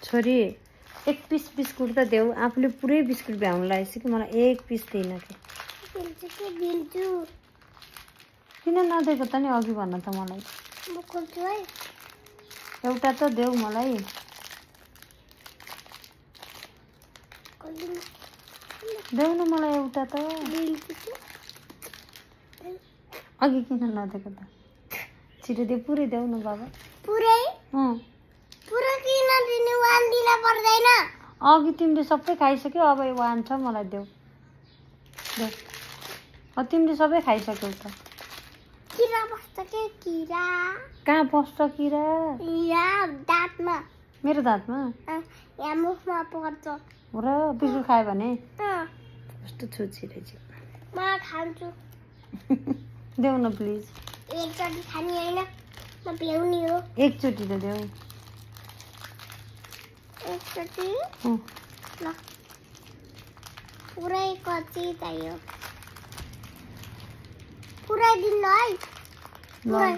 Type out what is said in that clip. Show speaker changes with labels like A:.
A: छोरी एक piece biscuit त देऊ आफूले पुरै बिस्कुट भ्याउन लागेछ कि मलाई एक पिस दिन के किन नदिएको त नि अघि भन्न त मलाई एउटा त देऊ मलाई देऊ न मलाई एउटा त अघि किन नदिएको त छिटो दे पुरै देऊ न बाबा
B: पुरै पुरै किन दिनु वान दिन पर्दैन
A: अघि तिमीले सबै खाइसक्यौ अब वान छ मलाई देऊ तिमीले सबै खाइसक्यौ त
B: किरा बस्छ के किरा
A: कहाँ बस्छ किरा
B: यहाँ दाँतमा
A: मेरो दाँतमा
B: यहाँ मुखमा पर्छ
A: हो र बिस्कुट खायो भने कस्तो छुची रहेछ
B: म खान्छु
A: देऊ न प्लिज
B: एकचोटि खाने हैन म भ्याउने हो
A: एकचोटि त देऊ
B: एकचोटि ल पुरै कच्ची चाहियो पुरै दिनु है पुरै